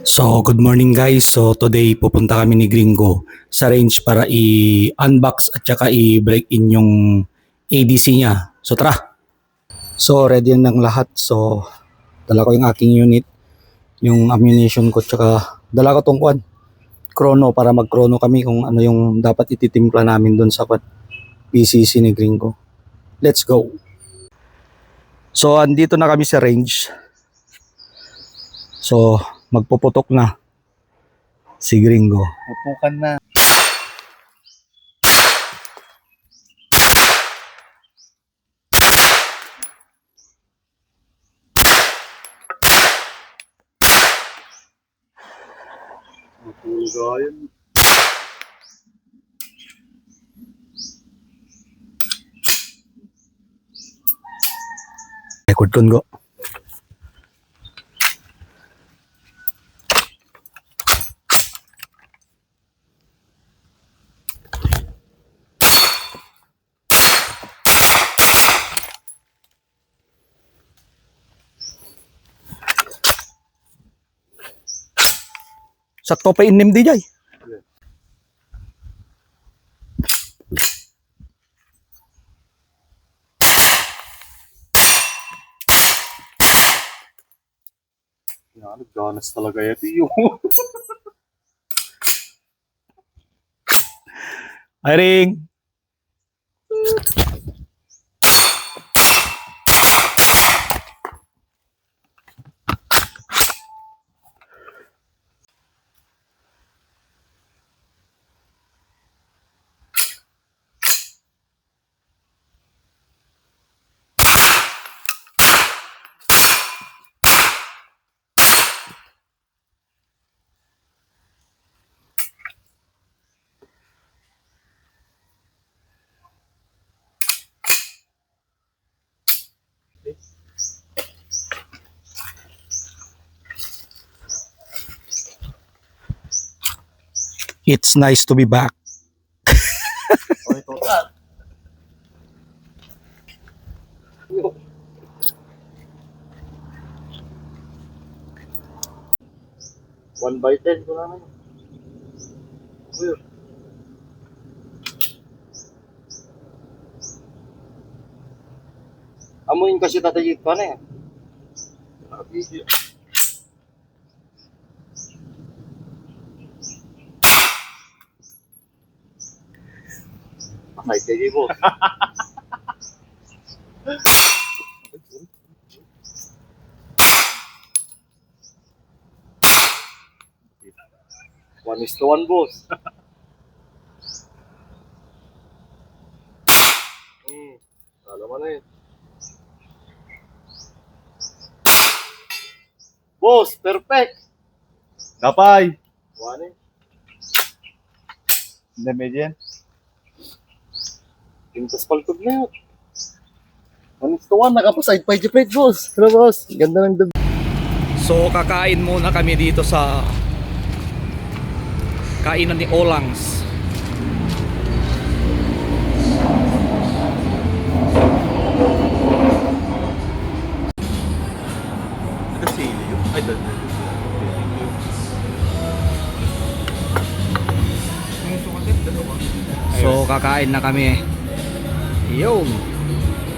So, good morning guys. So, today pupunta kami ni Gringo sa range para i-unbox at saka i-break in yung ADC niya. So, tara! So, ready ng lahat. So, dala ko yung aking unit, yung ammunition ko, tsaka dala ko tong chrono para mag-chrono kami kung ano yung dapat ititimpla namin doon sa PCC ni Gringo. Let's go! So, andito na kami sa range. So, magpuputok na si Gringo. Pupukan na. Matulog yun. Record ko. Sakto pa inim di jay. Yan, ganas talaga yan yung. Hiring. It's nice to be back. One by 10 ko naman. Amuin kasi tatayit pa na yan. Pakay kayo mo. One is to one, boss. Alam mo na yun. Boss, perfect. Kapay! One eh. Hindi, medyan. Pintas paltog na yun. One is to one, nakapaside pa yung boss. Ano boss? Ganda ng dub. So, kakain muna kami dito sa kainan ni Olangs. So, kakain na kami. Yun.